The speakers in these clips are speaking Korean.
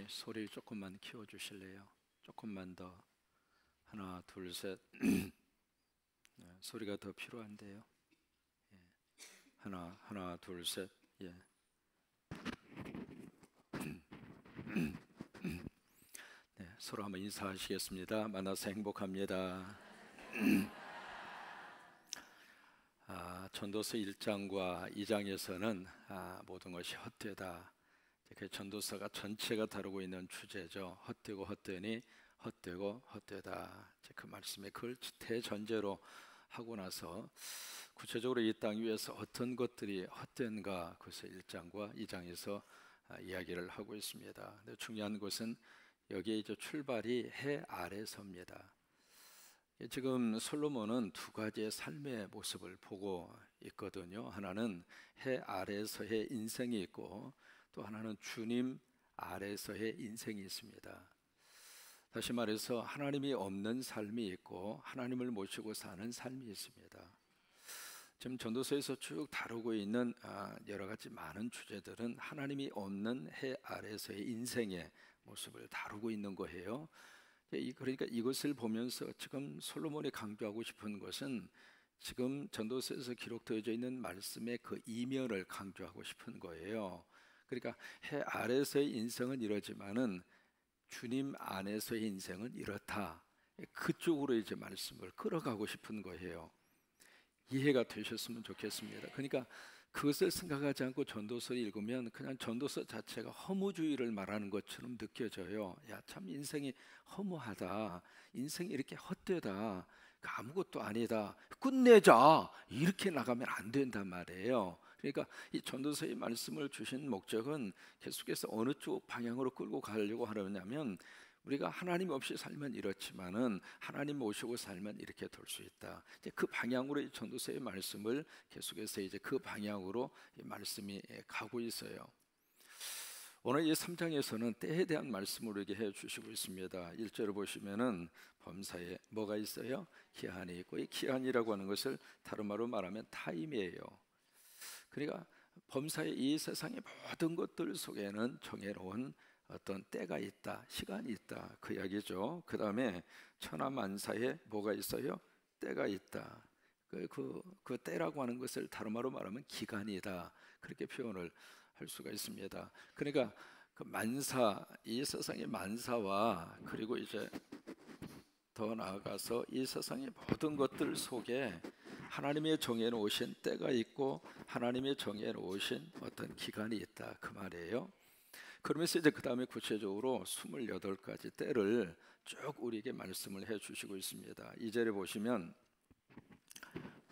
소리 조금만 키워 주실래요? 조금만 더. 하나, 둘, 셋. 네, 소리가 더 필요한데요. 예. 하나, 둘, 셋. 예. 네, 서로 한번 인사하시겠습니다. 만나서 행복합니다. 전도서 1장과 2장에서는 모든 것이 헛되다. 그 전도서가 전체가 다루고 있는 주제죠. 헛되고 헛되니 헛되고 헛되다. 그 말씀에 그걸 대전제로 하고 나서 구체적으로 이 땅 위에서 어떤 것들이 헛된가, 그것을 1장과 2장에서 이야기를 하고 있습니다. 근데 중요한 것은 여기에 이제 출발이 해 아래서입니다. 지금 솔로몬은 두 가지의 삶의 모습을 보고 있거든요. 하나는 해 아래서의 인생이 있고, 또 하나는 주님 아래서의 인생이 있습니다. 다시 말해서 하나님이 없는 삶이 있고 하나님을 모시고 사는 삶이 있습니다. 지금 전도서에서 쭉 다루고 있는 여러 가지 많은 주제들은 하나님이 없는 해 아래서의 인생의 모습을 다루고 있는 거예요. 그러니까 이것을 보면서 지금 솔로몬이 강조하고 싶은 것은 지금 전도서에서 기록되어져 있는 말씀의 그 이면을 강조하고 싶은 거예요. 그러니까 해 아래서의 인생은 이러지만은 주님 안에서의 인생은 이렇다. 그쪽으로 이제 말씀을 끌어가고 싶은 거예요. 이해가 되셨으면 좋겠습니다. 그러니까 그것을 생각하지 않고 전도서를 읽으면 그냥 전도서 자체가 허무주의를 말하는 것처럼 느껴져요. 야, 참 인생이 허무하다. 인생이 이렇게 헛되다. 아무것도 아니다. 끝내자. 이렇게 나가면 안 된단 말이에요. 그러니까 이 전도서의 말씀을 주신 목적은 계속해서 어느 쪽 방향으로 끌고 가려고 하려냐면, 우리가 하나님 없이 살면 이렇지만은 하나님 모시고 살면 이렇게 될 수 있다. 이제 그 방향으로 이 전도서의 말씀을 계속해서 이제 그 방향으로 이 말씀이 가고 있어요. 오늘 이 3장에서는 때에 대한 말씀을 우리에게 해 주시고 있습니다. 1절을 보시면은 범사에 뭐가 있어요? 기한이 있고, 이 기한이라고 하는 것을 다른 말로 말하면 타임이에요. 그러니까 범사의 이 세상의 모든 것들 속에는 정해놓은 어떤 때가 있다, 시간이 있다, 그 이야기죠. 그 다음에 천하만사에 뭐가 있어요? 때가 있다. 그 때라고 하는 것을 다른 말로 말하면 기간이다, 그렇게 표현을 할 수가 있습니다. 그러니까 그 만사, 이 세상의 만사와, 그리고 이제 더 나아가서 이 세상의 모든 것들 속에 하나님의 정해놓으신 때가 있고 하나님의 정해놓으신 어떤 기간이 있다, 그 말이에요. 그러면서 이제 그 다음에 구체적으로 28가지 때를 쭉 우리에게 말씀을 해 주시고 있습니다. 2절에 보시면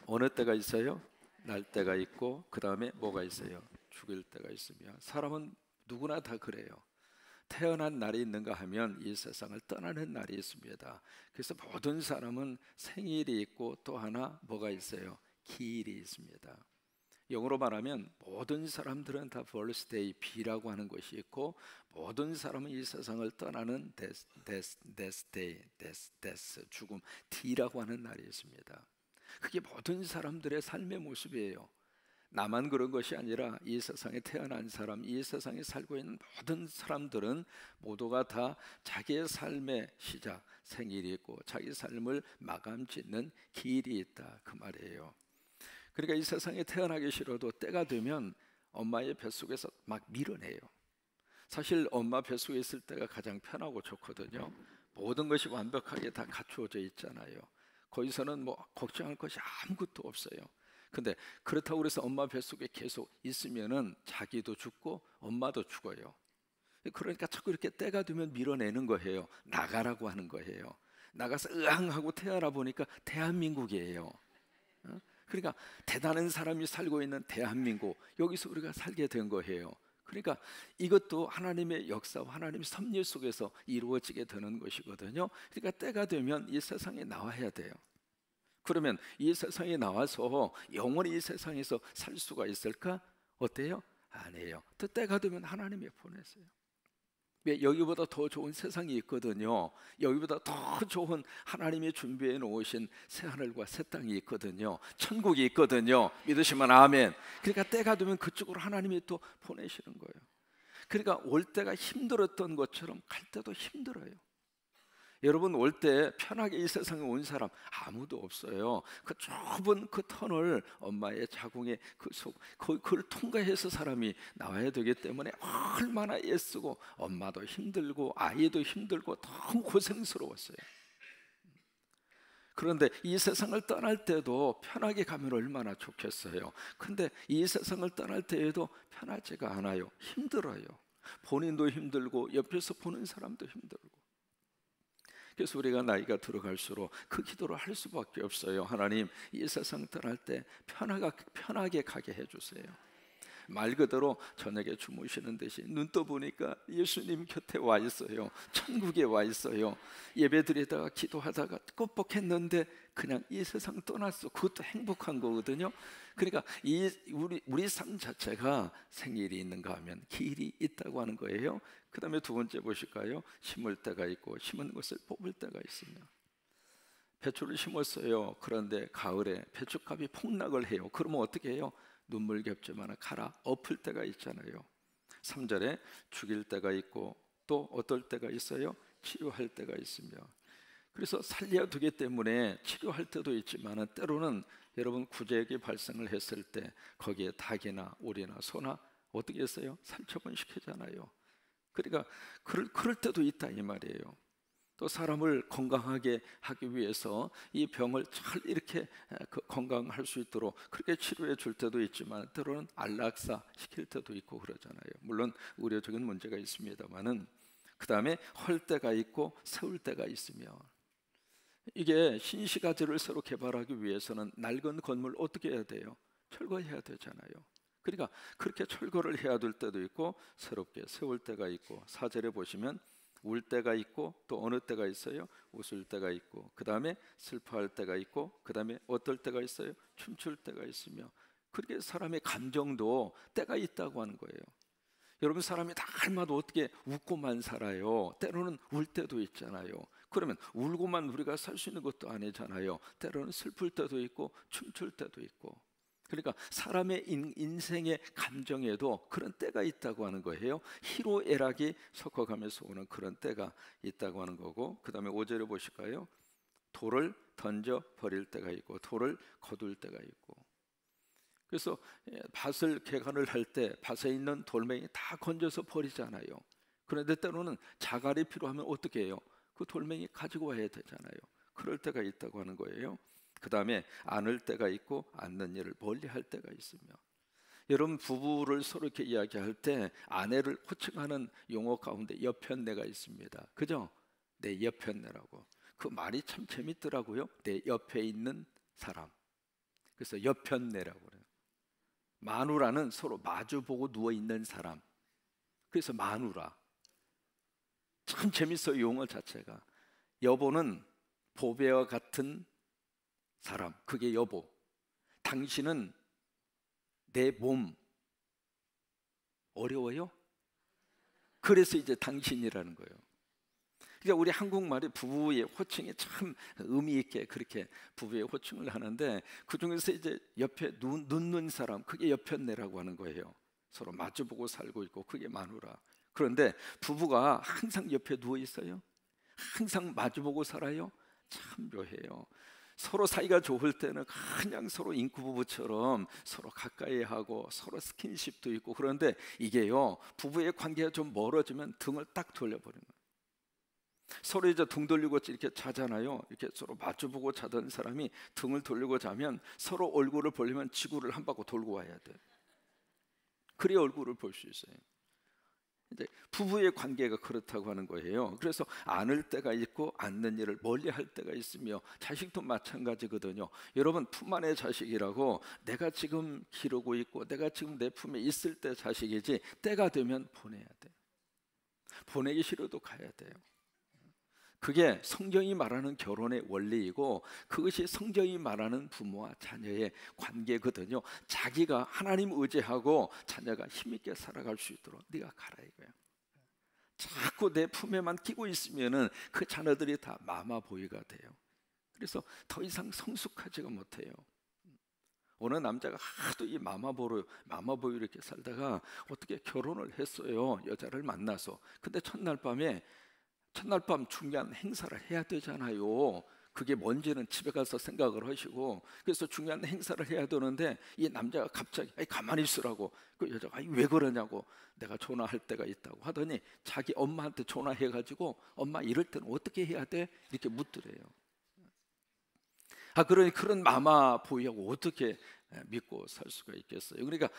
어느 때가 있어요? 날 때가 있고, 그 다음에 뭐가 있어요? 죽을 때가 있으며. 사람은 누구나 다 그래요. 태어난 날이 있는가 하면 이 세상을 떠나는 날이 있습니다. 그래서 모든 사람은 생일이 있고, 또 하나 뭐가 있어요? 기일이 있습니다. 영어로 말하면 모든 사람들은 다 birthday, B라고 하는 것이 있고, 모든 사람은 이 세상을 떠나는 death, 죽음, D라고 하는 날이 있습니다. 그게 모든 사람들의 삶의 모습이에요. 나만 그런 것이 아니라 이 세상에 태어난 사람, 이 세상에 살고 있는 모든 사람들은 모두가 다 자기의 삶의 시작, 생일이 있고 자기 삶을 마감 짓는 기일이 있다, 그 말이에요. 그러니까 이 세상에 태어나기 싫어도 때가 되면 엄마의 뱃속에서 막 밀어내요. 사실 엄마 뱃속에 있을 때가 가장 편하고 좋거든요. 모든 것이 완벽하게 다 갖추어져 있잖아요. 거기서는 뭐 걱정할 것이 아무것도 없어요. 근데 그렇다고 해서 엄마 뱃속에 계속 있으면은 자기도 죽고 엄마도 죽어요. 그러니까 자꾸 이렇게 때가 되면 밀어내는 거예요. 나가라고 하는 거예요. 나가서 으앙하고 태어나 보니까 대한민국이에요. 그러니까 대단한 사람이 살고 있는 대한민국, 여기서 우리가 살게 된 거예요. 그러니까 이것도 하나님의 역사와 하나님의 섭리 속에서 이루어지게 되는 것이거든요. 그러니까 때가 되면 이 세상에 나와야 돼요. 그러면 이 세상에 나와서 영원히 이 세상에서 살 수가 있을까? 어때요? 아니에요. 또 때가 되면 하나님이 보내세요. 왜? 여기보다 더 좋은 세상이 있거든요. 여기보다 더 좋은 하나님이 준비해 놓으신 새하늘과 새 땅이 있거든요. 천국이 있거든요. 믿으시면 아멘. 그러니까 때가 되면 그쪽으로 하나님이 또 보내시는 거예요. 그러니까 올 때가 힘들었던 것처럼 갈 때도 힘들어요. 여러분, 올 때 편하게 이 세상에 온 사람 아무도 없어요. 그 좁은 그 터널, 엄마의 자궁의 그걸 통과해서 사람이 나와야 되기 때문에 얼마나 애쓰고, 엄마도 힘들고 아이도 힘들고 너무 고생스러웠어요. 그런데 이 세상을 떠날 때도 편하게 가면 얼마나 좋겠어요. 근데 이 세상을 떠날 때에도 편하지가 않아요. 힘들어요. 본인도 힘들고 옆에서 보는 사람도 힘들고. 그래서 우리가 나이가 들어갈수록 그 기도를 할 수밖에 없어요. 하나님, 이 세상 떠날 때 편하게 가게 해주세요. 말 그대로 저녁에 주무시는 듯이 눈 떠보니까 예수님 곁에 와 있어요. 천국에 와 있어요. 예배 드리다가 기도하다가 끔뻑했는데 그냥 이 세상 떠났어. 그것도 행복한 거거든요. 그러니까 우리 삶 자체가 생일이 있는가 하면 길이 있다고 하는 거예요. 그 다음에 두 번째 보실까요? 심을 때가 있고 심은 것을 뽑을 때가 있으며. 배추를 심었어요. 그런데 가을에 배추값이 폭락을 해요. 그러면 어떻게 해요? 눈물겹지만 갈아 엎을 때가 있잖아요. 3절에 죽일 때가 있고 또 어떨 때가 있어요? 치료할 때가 있으며. 그래서 살려두기 때문에 치료할 때도 있지만 때로는 여러분 구제액이 발생을 했을 때 거기에 닭이나 오리나 소나 어떻게 했어요? 살처분시키잖아요. 그러니까 그럴 때도 있다 이 말이에요. 또 사람을 건강하게 하기 위해서 이 병을 잘 이렇게 건강할 수 있도록 그렇게 치료해 줄 때도 있지만 때로는 안락사 시킬 때도 있고 그러잖아요. 물론 의료적인 문제가 있습니다만은 그 다음에 헐 때가 있고 세울 때가 있으며. 이게 신시가지를 새로 개발하기 위해서는 낡은 건물 어떻게 해야 돼요? 철거해야 되잖아요. 그러니까 그렇게 철거를 해야 될 때도 있고 새롭게 세울 때가 있고. 4절에 보시면 울 때가 있고 또 어느 때가 있어요? 웃을 때가 있고 그 다음에 슬퍼할 때가 있고 그 다음에 어떨 때가 있어요? 춤출 때가 있으며. 그렇게 사람의 감정도 때가 있다고 하는 거예요. 여러분, 사람이 날마다 어떻게 웃고만 살아요? 때로는 울 때도 있잖아요. 그러면 울고만 우리가 살 수 있는 것도 아니잖아요. 때로는 슬플 때도 있고 춤출 때도 있고. 그러니까 사람의 인생의 감정에도 그런 때가 있다고 하는 거예요. 희로애락이 섞어가면서 오는 그런 때가 있다고 하는 거고. 그 다음에 5절에 보실까요? 돌을 던져 버릴 때가 있고 돌을 거둘 때가 있고. 그래서 밭을 개간을 할 때 밭에 있는 돌멩이 다 건져서 버리잖아요. 그런데 때로는 자갈이 필요하면 어떻게 해요? 그 돌멩이 가지고 와야 되잖아요. 그럴 때가 있다고 하는 거예요. 그 다음에 안을 때가 있고 안는 일을 멀리 할 때가 있으며. 여러분, 부부를 서로 이렇게 이야기할 때 아내를 호칭하는 용어 가운데 여편네가 있습니다. 그죠? 내 여편네라고. 그 말이 참 재밌더라고요. 내 옆에 있는 사람. 그래서 여편네라고 그래요. 마누라는 서로 마주보고 누워있는 사람. 그래서 마누라. 참 재밌어요, 용어 자체가. 여보는 보배와 같은 사람, 그게 여보. 당신은 내 몸. 어려워요? 그래서 이제 당신이라는 거예요. 그러니까 우리 한국말이 부부의 호칭이 참 의미 있게 그렇게 부부의 호칭을 하는데, 그 중에서 이제 옆에 눕는 사람, 그게 여편네라고 하는 거예요. 서로 마주보고 살고 있고 그게 마누라. 그런데 부부가 항상 옆에 누워 있어요? 항상 마주보고 살아요? 참 묘해요. 서로 사이가 좋을 때는 그냥 서로 인구부부처럼 서로 가까이 하고 서로 스킨십도 있고. 그런데 이게요, 부부의 관계가 좀 멀어지면 등을 딱 돌려버리는 거예요. 서로 이제 등 돌리고 이렇게 자잖아요. 이렇게 서로 마주보고 자던 사람이 등을 돌리고 자면 서로 얼굴을 보려면 지구를 한 바퀴 돌고 와야 돼. 그래야 얼굴을 볼 수 있어요. 이제 부부의 관계가 그렇다고 하는 거예요. 그래서 안을 때가 있고 안는 일을 멀리 할 때가 있으며, 자식도 마찬가지거든요. 여러분, 품 안의 자식이라고 내가 지금 기르고 있고 내가 지금 내 품에 있을 때 자식이지, 때가 되면 보내야 돼요. 보내기 싫어도 가야 돼요. 그게 성경이 말하는 결혼의 원리이고 그것이 성경이 말하는 부모와 자녀의 관계거든요. 자기가 하나님 의지하고 자녀가 힘있게 살아갈 수 있도록 네가 가라 이거예요. 자꾸 내 품에만 끼고 있으면은 그 자녀들이 다 마마보이가 돼요. 그래서 더 이상 성숙하지가 못해요. 어느 남자가 하도 이 마마보이로 이렇게 살다가 어떻게 결혼을 했어요. 여자를 만나서. 근데 첫날 밤 중요한 행사를 해야 되잖아요. 그게 뭔지는 집에 가서 생각을 하시고, 그래서 중요한 행사를 해야 되는데 이 남자가 갑자기 가만히 있으라고, 그 여자가 왜 그러냐고, 내가 전화할 때가 있다고 하더니 자기 엄마한테 전화해가지고 엄마 이럴 때는 어떻게 해야 돼? 이렇게 묻더래요. 그러니 그런 마마보이하고 어떻게 믿고 살 수가 있겠어요? 그러니까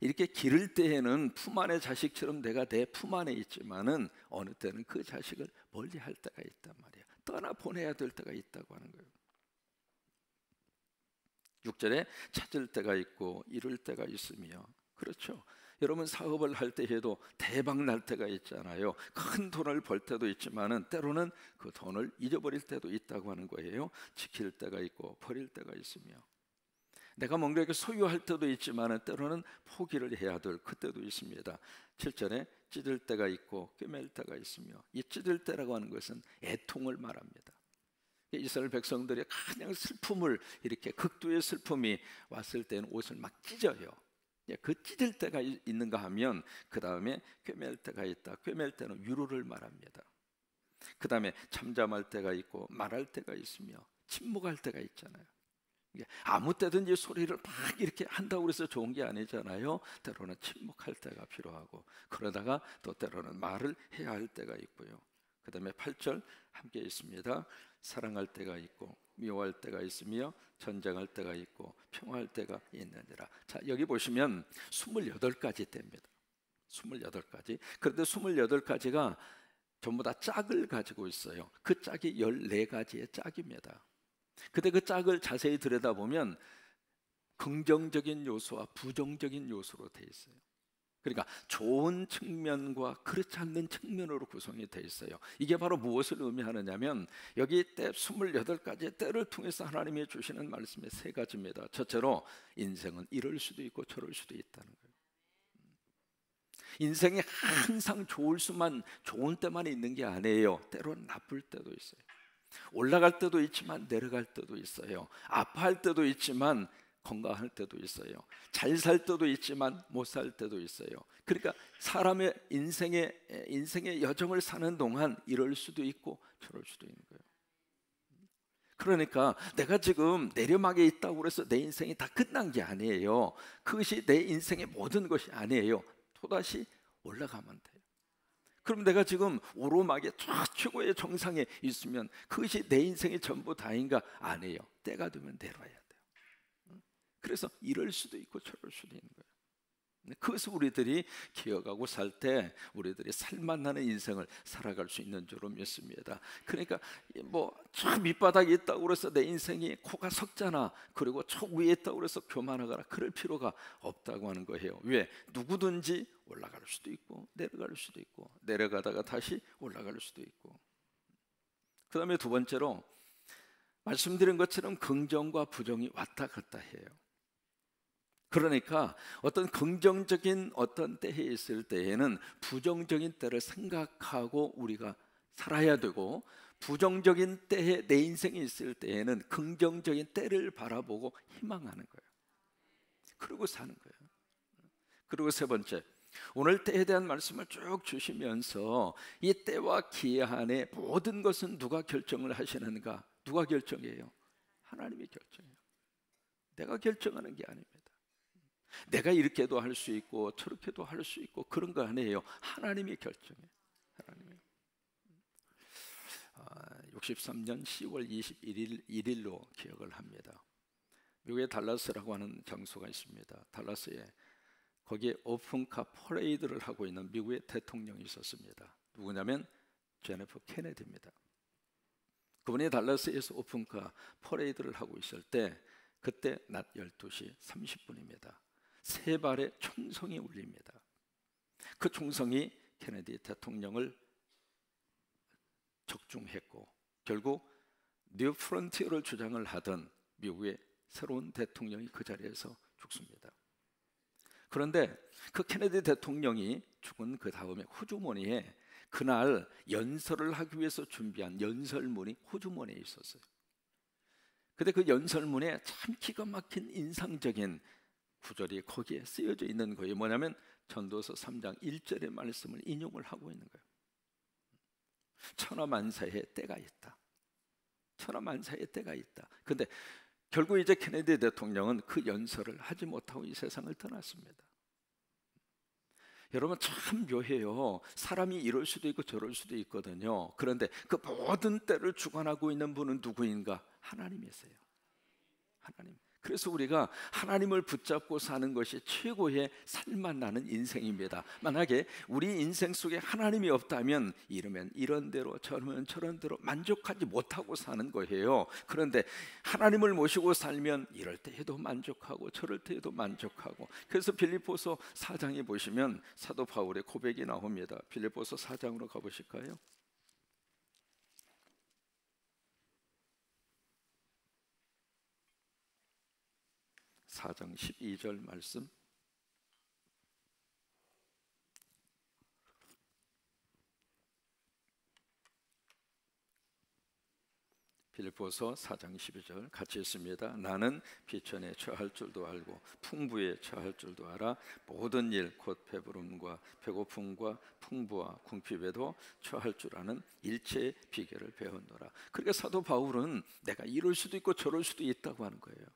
이렇게 기를 때에는 품 안의 자식처럼 내가 내 품 안에 있지만은 어느 때는 그 자식을 멀리 할 때가 있단 말이야. 떠나 보내야 될 때가 있다고 하는 거예요. 6절에 찾을 때가 있고 이룰 때가 있으며, 그렇죠. 여러분 사업을 할 때 해도 대박 날 때가 있잖아요. 큰 돈을 벌 때도 있지만은 때로는 그 돈을 잊어버릴 때도 있다고 하는 거예요. 지킬 때가 있고 버릴 때가 있으며, 내가 뭔가를 소유할 때도 있지만은 때로는 포기를 해야 될 그때도 있습니다. 7절에 찢을 때가 있고 꿰맬 때가 있으며, 이 찢을 때라고 하는 것은 애통을 말합니다. 이스라엘 백성들이 그냥 슬픔을, 이렇게 극도의 슬픔이 왔을 때는 옷을 막 찢어요. 그 찢을 때가 있는가 하면 그 다음에 꿰맬 때가 있다. 꿰맬 때는 위로를 말합니다. 그 다음에 잠잠할 때가 있고 말할 때가 있으며 침묵할 때가 있잖아요. 아무 때든지 소리를 막 이렇게 한다고 해서 좋은 게 아니잖아요. 때로는 침묵할 때가 필요하고, 그러다가 또 때로는 말을 해야 할 때가 있고요. 그 다음에 8절 함께 있습니다. 사랑할 때가 있고 미워할 때가 있으며 전쟁할 때가 있고 평화할 때가 있느니라. 자, 여기 보시면 28가지 때입니다. 28가지. 그런데 28가지가 전부 다 짝을 가지고 있어요. 그 짝이 14가지의 짝입니다. 근데 그 짝을 자세히 들여다보면 긍정적인 요소와 부정적인 요소로 되어 있어요. 그러니까 좋은 측면과 그렇지 않는 측면으로 구성이 되어 있어요. 이게 바로 무엇을 의미하느냐면 여기 때 28가지의 때를 통해서 하나님이 주시는 말씀의 3가지입니다. 첫째로 인생은 이럴 수도 있고 저럴 수도 있다는 거예요. 인생이 항상 좋은 때만 있는 게 아니에요. 때로는 나쁠 때도 있어요. 올라갈 때도 있지만 내려갈 때도 있어요. 아파할 때도 있지만 건강할 때도 있어요. 잘 살 때도 있지만 못 살 때도 있어요. 그러니까 사람의 인생의 여정을 사는 동안 이럴 수도 있고 저럴 수도 있는 거예요. 그러니까 내가 지금 내리막에 있다고 해서 내 인생이 다 끝난 게 아니에요. 그것이 내 인생의 모든 것이 아니에요. 또다시 올라가면 돼요. 그럼 내가 지금 오르막에 최고의 정상에 있으면 그것이 내 인생의 전부 다인가? 아니에요. 때가 되면 내려와야 돼요. 그래서 이럴 수도 있고 저럴 수도 있는 거예요. 그것을 우리들이 기억하고 살 때 우리들이 살만나는 인생을 살아갈 수 있는 줄로 믿습니다. 그러니까 저 밑바닥에 있다고 해서 내 인생이 코가 석잖아, 그리고 저 위에 있다고 해서 교만하거나 그럴 필요가 없다고 하는 거예요. 왜? 누구든지 올라갈 수도 있고 내려갈 수도 있고 내려가다가 다시 올라갈 수도 있고. 그 다음에 두 번째로 말씀드린 것처럼 긍정과 부정이 왔다 갔다 해요. 그러니까 어떤 긍정적인 어떤 때에 있을 때에는 부정적인 때를 생각하고 우리가 살아야 되고, 부정적인 때에 내 인생이 있을 때에는 긍정적인 때를 바라보고 희망하는 거예요. 그리고 사는 거예요. 그리고 세 번째, 오늘 때에 대한 말씀을 쭉 주시면서 이 때와 기해 안에 모든 것은 누가 결정을 하시는가? 누가 결정해요? 하나님이 결정해요. 내가 결정하는 게 아닙니다. 내가 이렇게도 할 수 있고 저렇게도 할 수 있고 그런 거 아니에요. 하나님이 결정해요. 하나님이. 63년 10월 21일로 기억을 합니다. 미국의 달라스라고 하는 장소가 있습니다. 달라스에 거기에 오픈카 퍼레이드를 하고 있는 미국의 대통령이 있었습니다. 누구냐면 제네퍼 케네디입니다. 그분이 달라스에서 오픈카 퍼레이드를 하고 있을 때 그때 낮 12시 30분입니다. 세 발의 총성이 울립니다. 그 총성이 케네디 대통령을 적중했고 결국 뉴 프론티어를 주장을 하던 미국의 새로운 대통령이 그 자리에서 죽습니다. 그런데 그 케네디 대통령이 죽은 그 다음에 후주머니에 그날 연설을 하기 위해서 준비한 연설문이 호주머니에 있었어요. 근데 그 연설문에 참 기가 막힌 인상적인 구절이 거기에 쓰여져 있는 거예요. 뭐냐면 전도서 3장 1절의 말씀을 인용을 하고 있는 거예요. 천하만사의 때가 있다. 천하만사의 때가 있다. 근데 결국 이제 케네디 대통령은 그 연설을 하지 못하고 이 세상을 떠났습니다. 여러분 참 묘해요. 사람이 이럴 수도 있고 저럴 수도 있거든요. 그런데 그 모든 때를 주관하고 있는 분은 누구인가? 하나님이세요. 하나님. 그래서 우리가 하나님을 붙잡고 사는 것이 최고의 살맛 나는 인생입니다. 만약에 우리 인생 속에 하나님이 없다면 이러면 이런 대로 저러면 저런 대로 만족하지 못하고 사는 거예요. 그런데 하나님을 모시고 살면 이럴 때에도 만족하고 저럴 때에도 만족하고. 그래서 빌립보서 4장에 보시면 사도 바울의 고백이 나옵니다. 빌립보서 4장으로 가보실까요? 4장 12절 말씀. 빌립보서 4장 12절 같이 읽습니다. 나는 비천에 처할 줄도 알고 풍부에 처할 줄도 알아 모든 일 곧 배부름과 배고픔과 풍부와 궁핍에도 처할 줄 아는 일체의 비결을 배웠노라. 그러니까 사도 바울은 내가 이럴 수도 있고 저럴 수도 있다고 하는 거예요.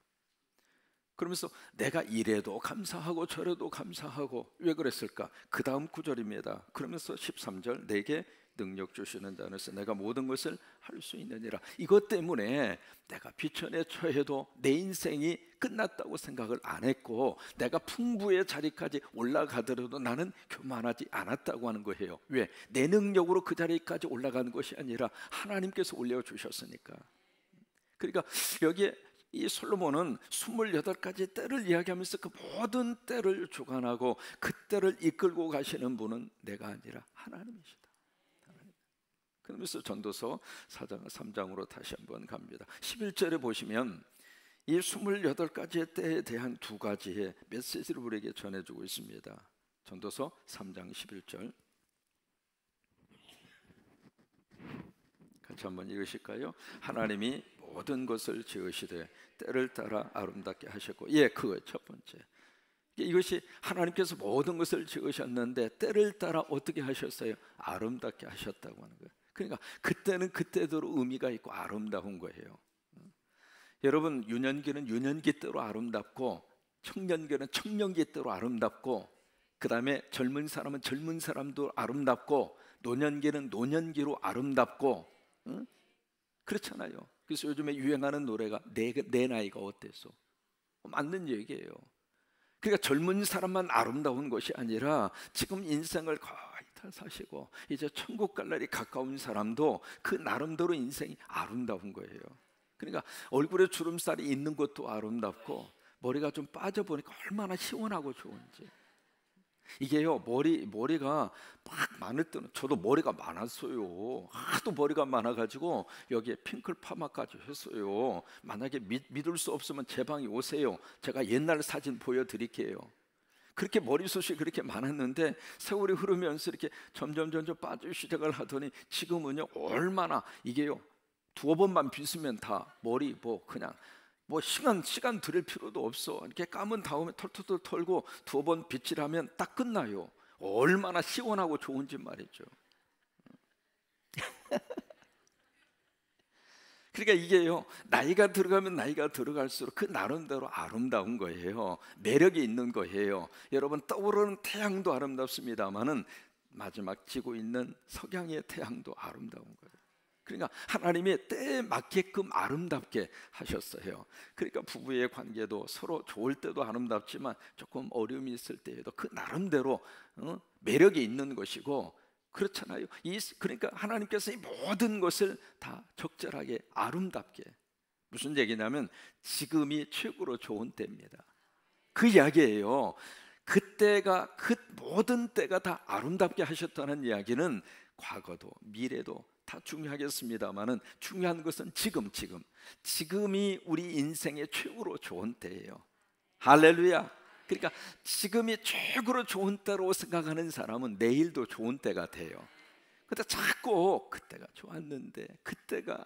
그러면서 내가 이래도 감사하고 저래도 감사하고. 왜 그랬을까? 그 다음 구절입니다. 그러면서 13절 내게 능력 주시는 자로서 내가 모든 것을 할 수 있느니라. 이것 때문에 내가 비천에 처해도 내 인생이 끝났다고 생각을 안 했고 내가 풍부의 자리까지 올라가더라도 나는 교만하지 않았다고 하는 거예요. 왜? 내 능력으로 그 자리까지 올라가는 것이 아니라 하나님께서 올려주셨으니까. 그러니까 여기에 이 솔로몬은 28가지 때를 이야기하면서 그 모든 때를 주관하고 그 때를 이끌고 가시는 분은 내가 아니라 하나님이시다. 하나님. 그러면서 전도서 4장 3장으로 다시 한번 갑니다. 11절에 보시면 이 28가지의 때에 대한 두 가지의 메시지를 우리에게 전해주고 있습니다. 전도서 3장 11절 같이 한번 읽으실까요? 하나님이 모든 것을 지으시되 때를 따라 아름답게 하셨고, 예, 그거 첫 번째. 이것이 하나님께서 모든 것을 지으셨는데 때를 따라 어떻게 하셨어요? 아름답게 하셨다고 하는 거예요. 그러니까 그때는 그때대로 의미가 있고 아름다운 거예요. 여러분, 유년기는 유년기대로 아름답고 청년기는 청년기대로 아름답고, 그 다음에 젊은 사람은 젊은 사람도 아름답고, 노년기는 노년기로 아름답고, 응? 그렇잖아요. 그래서 요즘에 유행하는 노래가 내 나이가 어때서? 맞는 얘기예요. 그러니까 젊은 사람만 아름다운 것이 아니라 지금 인생을 거의 다 사시고 이제 천국 갈 날이 가까운 사람도 그 나름대로 인생이 아름다운 거예요. 그러니까 얼굴에 주름살이 있는 것도 아름답고 머리가 좀 빠져보니까 얼마나 시원하고 좋은지. 이게요, 머리가 막 많을 때는, 저도 머리가 많았어요. 하도 머리가 많아가지고 여기에 핑클 파마까지 했어요. 만약에 믿을 수 없으면 제 방에 오세요. 제가 옛날 사진 보여드릴게요. 그렇게 머리숱이 그렇게 많았는데 세월이 흐르면서 이렇게 점점 빠지기 시작을 하더니 지금은요, 얼마나 이게요, 두어 번만 빗으면 다 머리 그냥 시간 들일 필요도 없어. 이렇게 감은 다음에 털털 털고 두어 번 빗질하면 딱 끝나요. 얼마나 시원하고 좋은지 말이죠. 그러니까 이게요, 나이가 들어가면 나이가 들어갈수록 그 나름대로 아름다운 거예요. 매력이 있는 거예요. 여러분, 떠오르는 태양도 아름답습니다만은 마지막 지고 있는 석양의 태양도 아름다운 거예요. 그러니까 하나님의 때에 맞게끔 아름답게 하셨어요. 그러니까 부부의 관계도 서로 좋을 때도 아름답지만 조금 어려움이 있을 때에도 그 나름대로 매력이 있는 것이고, 그렇잖아요. 그러니까 하나님께서 이 모든 것을 다 적절하게 아름답게. 무슨 얘기냐면 지금이 최고로 좋은 때입니다. 그 이야기예요. 그때가, 그 모든 때가 다 아름답게 하셨다는 이야기는 과거도 미래도 다 중요하겠습니다만은 중요한 것은 지금이 우리 인생의 최고로 좋은 때예요. 할렐루야. 그러니까 지금이 최고로 좋은 때로 생각하는 사람은 내일도 좋은 때가 돼요. 근데 자꾸 그때가 좋았는데, 그때가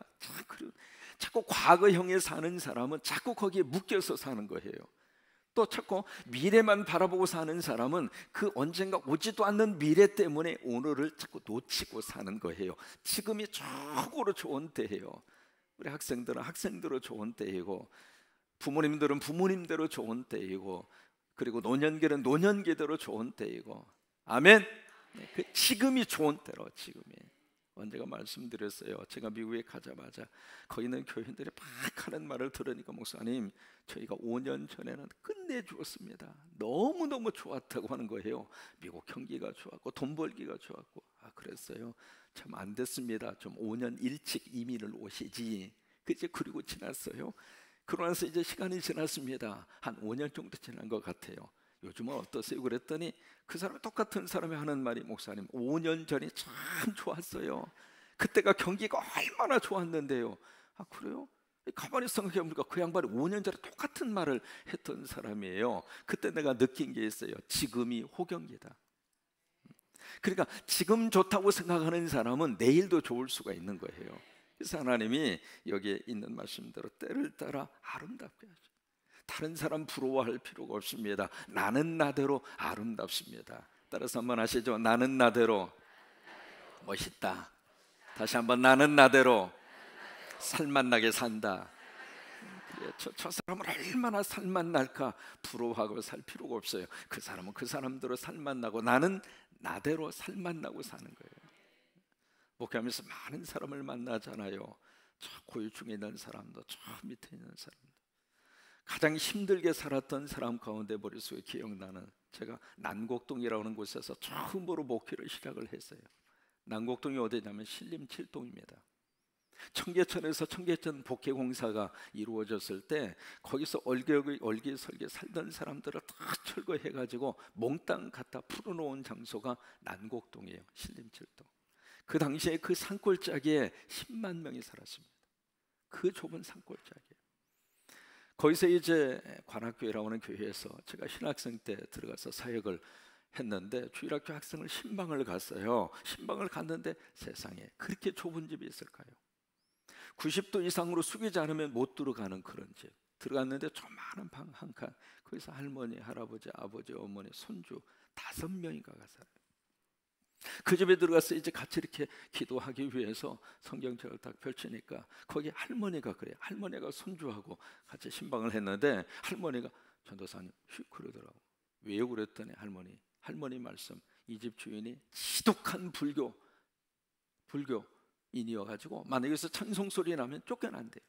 자꾸 과거형에 사는 사람은 자꾸 거기에 묶여서 사는 거예요. 또 자꾸 미래만 바라보고 사는 사람은 그 언젠가 오지도 않는 미래 때문에 오늘을 자꾸 놓치고 사는 거예요. 지금이 최고로 좋은 때예요. 우리 학생들은 학생대로 좋은 때이고, 부모님들은 부모님대로 좋은 때이고, 그리고 노년기는 노년기대로 좋은 때이고. 아멘. 그 지금이 좋은 때로. 지금이 언제가 말씀드렸어요. 제가 미국에 가자마자 거기 있는 교인들이 막 하는 말을 들으니까, 목사님, 저희가 5년 전에는 끝내주었습니다. 너무너무 좋았다고 하는 거예요. 미국 경기가 좋았고 돈 벌기가 좋았고. 아, 그랬어요? 참 안 됐습니다. 좀 5년 일찍 이민을 오시지. 그제 그리고 지났어요. 그러고 나서 이제 시간이 지났습니다. 한 5년 정도 지난 것 같아요. 요즘은 어떠세요? 그랬더니 그 사람이, 똑같은 사람이 하는 말이, 목사님, 5년 전이 참 좋았어요. 그때가 경기가 얼마나 좋았는데요. 아, 그래요? 가만히 생각해보니까 그 양반이 5년 전에 똑같은 말을 했던 사람이에요. 그때 내가 느낀 게 있어요. 지금이 호경기다. 그러니까 지금 좋다고 생각하는 사람은 내일도 좋을 수가 있는 거예요. 그래서 하나님이 여기에 있는 말씀대로 때를 따라 아름답게 하죠. 다른 사람 부러워할 필요가 없습니다. 나는 나대로 아름답습니다. 따라서 한번 하시죠. 나는 나대로 멋있다. 다시 한번, 나는 나대로 살맛나게 산다. 그래, 저 사람은 얼마나 살맛날까 부러워하고 살 필요가 없어요. 그 사람은 그 사람대로 살맛나고, 나는 나대로 살맛나고 사는 거예요. 목회하면서 많은 사람을 만나잖아요. 저 고유증에 있는 사람도, 저 밑에 있는 사람도. 가장 힘들게 살았던 사람 가운데 머릿속에 기억나는, 제가 난곡동이라고 하는 곳에서 처음으로 목회를 시작을 했어요. 난곡동이 어디냐면 신림 7동입니다. 청계천에서 청계천 복회공사가 이루어졌을 때 거기서 얼기설기 살던 사람들을 다 철거해가지고 몽땅 갖다 풀어놓은 장소가 난곡동이에요. 신림 7동. 그 당시에 그 산골짜기에 10만 명이 살았습니다. 그 좁은 산골짜기에. 거기서 이제 관악교회라고 하는 교회에서 제가 신학생 때 들어가서 사역을 했는데, 주일학교 학생을 신방을 갔어요. 신방을 갔는데 세상에 그렇게 좁은 집이 있을까요? 90도 이상으로 숙이지 않으면 못 들어가는 그런 집. 들어갔는데 조그마한 방 한 칸, 거기서 할머니, 할아버지, 아버지, 어머니, 손주 5명인가가 살아요. 그 집에 들어가서 이제 같이 이렇게 기도하기 위해서 성경책을 딱 펼치니까 거기 할머니가, 그래, 할머니가 손주하고 같이 신방을 했는데, 할머니가, 전도사님, 휙 그러더라고. 왜요? 그랬더니 할머니 말씀, 이 집 주인이 지독한 불교인이어가지고 만약에 여기서 찬송 소리 나면 쫓겨난대요.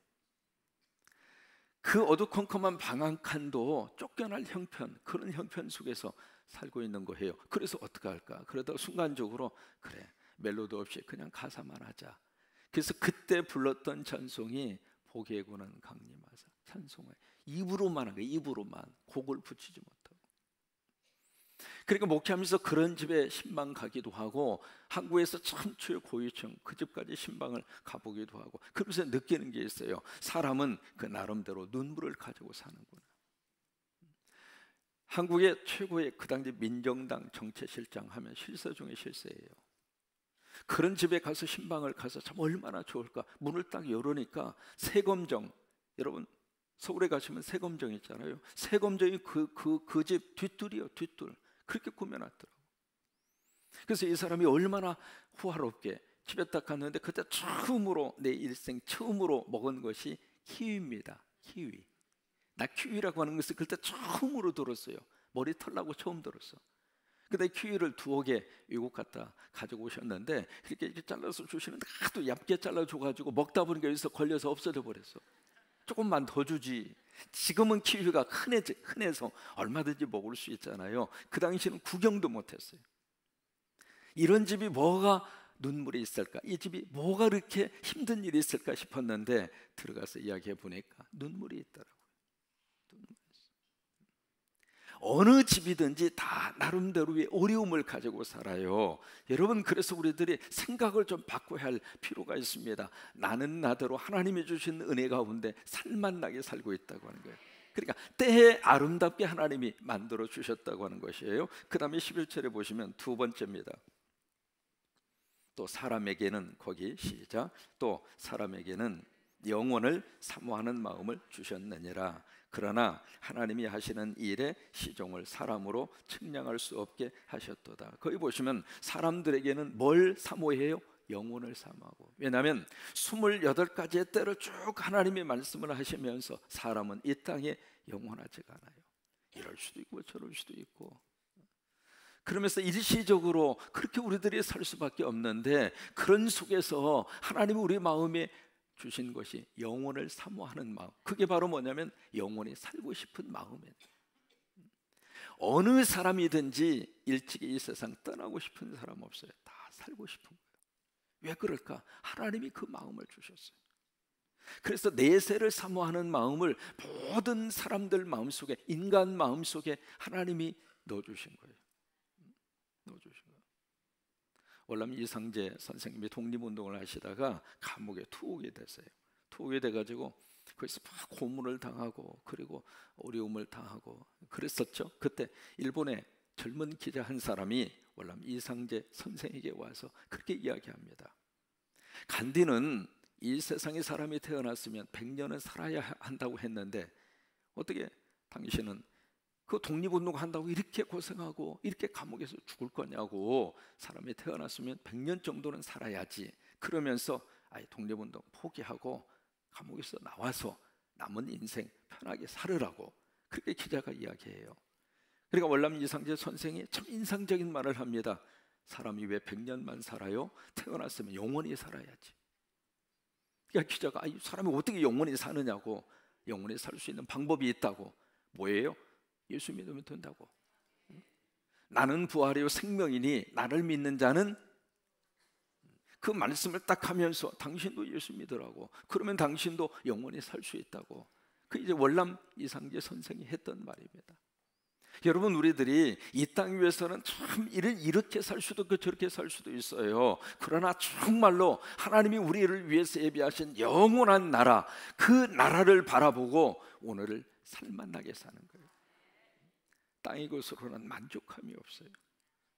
그 어두컴컴한 방 한 칸도 쫓겨날 형편, 그런 형편 속에서 살고 있는 거예요. 그래서 어떻게 할까? 그러다 순간적으로, 그래, 멜로디 없이 그냥 가사만 하자. 그래서 그때 불렀던 찬송이 복의 구는 강림하사, 찬송을 입으로만 한 거예요. 입으로만, 곡을 붙이지 못하고. 그러니까 목회하면서 그런 집에 신방 가기도 하고, 한국에서 참 최고위층 그 집까지 신방을 가보기도 하고, 그러면서 느끼는 게 있어요. 사람은 그 나름대로 눈물을 가지고 사는구나. 한국의 최고의 그 당시 민정당 정책실장 하면 실세 중에 실세예요. 그런 집에 가서 신방을 가서 참 얼마나 좋을까. 문을 딱 열으니까 세검정, 여러분 서울에 가시면 세검정 있잖아요. 세검정이 그 집 뒷뜰이요, 뒷뜰. 그렇게 꾸며놨더라고요. 그래서 이 사람이 얼마나 호화롭게 집에 딱 갔는데, 그때 처음으로, 내 일생 처음으로 먹은 것이 키위입니다. 키위. 나 키위라고 하는 것을 그때 처음으로 들었어요. 머리 털라고 처음 들었어. 근데 키위를 2개 외국 갔다 가지고 오셨는데, 이렇게 잘라서 주시는데 하도 얇게 잘라줘가지고 먹다 보니까 여기서 걸려서 없어져 버렸어. 조금만 더 주지. 지금은 키위가 흔해서 얼마든지 먹을 수 있잖아요. 그 당시에는 구경도 못했어요. 이런 집이 뭐가 눈물이 있을까? 이 집이 뭐가 그렇게 힘든 일이 있을까 싶었는데, 들어가서 이야기해 보니까 눈물이 있더라고요. 어느 집이든지 다 나름대로의 어려움을 가지고 살아요. 여러분, 그래서 우리들이 생각을 좀 바꿔야 할 필요가 있습니다. 나는 나대로 하나님이 주신 은혜 가운데 살맛나게 살고 있다고 하는 거예요. 그러니까 때에 아름답게 하나님이 만들어 주셨다고 하는 것이에요. 그 다음에 11절에 보시면 두 번째입니다. 또 사람에게는, 거기 시작, 또 사람에게는 영혼을 사모하는 마음을 주셨느니라. 그러나 하나님이 하시는 일의 시종을 사람으로 측량할 수 없게 하셨도다. 거기 보시면 사람들에게는 뭘 사모해요? 영혼을 사모하고. 왜냐하면 28가지의 때를 쭉 하나님이 말씀을 하시면서 사람은 이 땅에 영원하지가 않아요. 이럴 수도 있고 저럴 수도 있고, 그러면서 일시적으로 그렇게 우리들이 살 수밖에 없는데, 그런 속에서 하나님이 우리 마음에 주신 것이 영혼을 사모하는 마음. 그게 바로 뭐냐면 영원히 살고 싶은 마음이에요. 어느 사람이든지 일찍이 이 세상 떠나고 싶은 사람 없어요. 다 살고 싶은 거예요. 왜 그럴까? 하나님이 그 마음을 주셨어요. 그래서 내세를 사모하는 마음을 모든 사람들 마음속에, 인간 마음속에 하나님이 넣어주신 거예요. 넣어주신 거예요. 월남 이상재 선생님이 독립운동을 하시다가 감옥에 투옥이 됐어요. 투옥이 돼가지고 거기서 막 고문을 당하고 그리고 어려움을 당하고 그랬었죠. 그때 일본의 젊은 기자 한 사람이 월남 이상재 선생에게 와서 그렇게 이야기합니다. 간디는 이 세상에 사람이 태어났으면 100년은 살아야 한다고 했는데 어떻게 당신은 그 독립운동 한다고 이렇게 고생하고 이렇게 감옥에서 죽을 거냐고. 사람이 태어났으면 100년 정도는 살아야지. 그러면서 아예 독립운동 포기하고 감옥에서 나와서 남은 인생 편하게 살으라고 그렇게 기자가 이야기해요. 그러니까 월남 이상재 선생이 참 인상적인 말을 합니다. 사람이 왜 100년만 살아요? 태어났으면 영원히 살아야지. 그러니까 기자가 사람이 어떻게 영원히 사느냐고. 영원히 살 수 있는 방법이 있다고. 뭐예요? 예수 믿으면 된다고. 나는 부활이요 생명이니 나를 믿는 자는, 그 말씀을 딱 하면서 당신도 예수 믿으라고. 그러면 당신도 영원히 살 수 있다고. 그 이제 월남 이상재 선생이 했던 말입니다. 여러분, 우리들이 이 땅 위에서는 참 이렇게 살 수도 있고 저렇게 살 수도 있어요. 그러나 정말로 하나님이 우리를 위해서 예비하신 영원한 나라, 그 나라를 바라보고 오늘을 살만나게 사는 거예요. 땅의 것으로는 만족함이 없어요.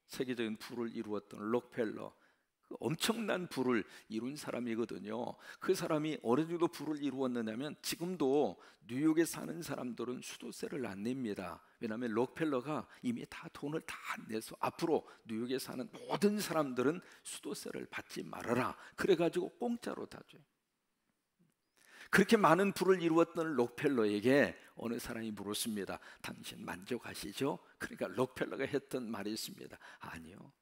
세계적인 부를 이루었던 록펠러, 그 엄청난 부를 이룬 사람이거든요. 그 사람이 어느 정도 부를 이루었느냐면 지금도 뉴욕에 사는 사람들은 수도세를 안 냅니다. 왜냐하면 록펠러가 이미 다 돈을 다 내서 앞으로 뉴욕에 사는 모든 사람들은 수도세를 받지 말아라 그래가지고 공짜로 다 줘요. 그렇게 많은 부를 이루었던 록펠러에게 어느 사람이 물었습니다. 당신 만족하시죠? 그러니까 록펠러가 했던 말이 있습니다. 아니요.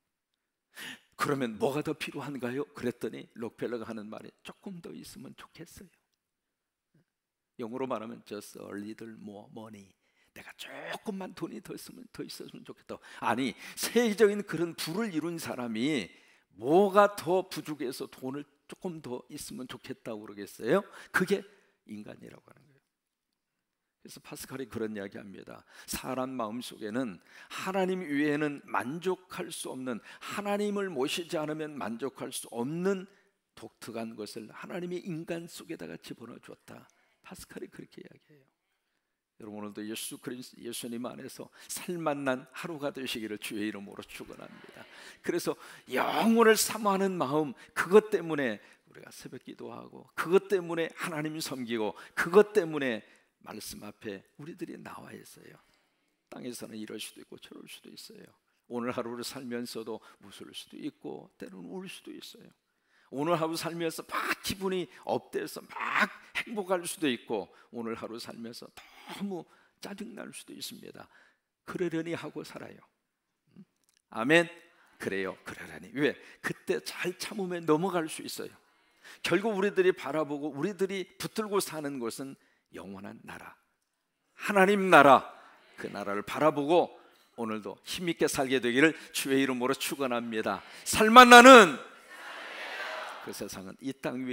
그러면 뭐가 더 필요한가요? 그랬더니 록펠러가 하는 말이 조금 더 있으면 좋겠어요. 영어로 말하면 just a little more money. 내가 조금만 돈이 더 있었으면 좋겠다. 아니, 세계적인 그런 부를 이룬 사람이 뭐가 더 부족해서 돈을 조금 더 있으면 좋겠다고 그러겠어요? 그게 인간이라고 하는 거예요. 그래서 파스칼이 그런 이야기합니다. 사람 마음속에는 하나님 외에는 만족할 수 없는, 하나님을 모시지 않으면 만족할 수 없는 독특한 것을 하나님이 인간 속에다가 집어넣어 줬다. 파스칼이 그렇게 이야기해요. 여러분, 오늘도 예수님 안에서 살만난 하루가 되시기를 주의 이름으로 축원합니다. 그래서 영혼을 사모하는 마음, 그것 때문에 우리가 새벽 기도하고, 그것 때문에 하나님 섬기고, 그것 때문에 말씀 앞에 우리들이 나와 있어요. 땅에서는 이럴 수도 있고 저럴 수도 있어요. 오늘 하루를 살면서도 웃을 수도 있고 때로는 울 수도 있어요. 오늘 하루 살면서 막 기분이 업돼서 막 행복할 수도 있고, 오늘 하루 살면서 너무 짜증날 수도 있습니다. 그러려니 하고 살아요. 아멘. 그래요, 그러려니. 왜? 그때 잘 참으면 넘어갈 수 있어요. 결국 우리들이 바라보고 우리들이 붙들고 사는 것은 영원한 나라, 하나님 나라, 그 나라를 바라보고 오늘도 힘있게 살게 되기를 주의 이름으로 축원합니다. 살만나는 그 세상은 이 땅 위에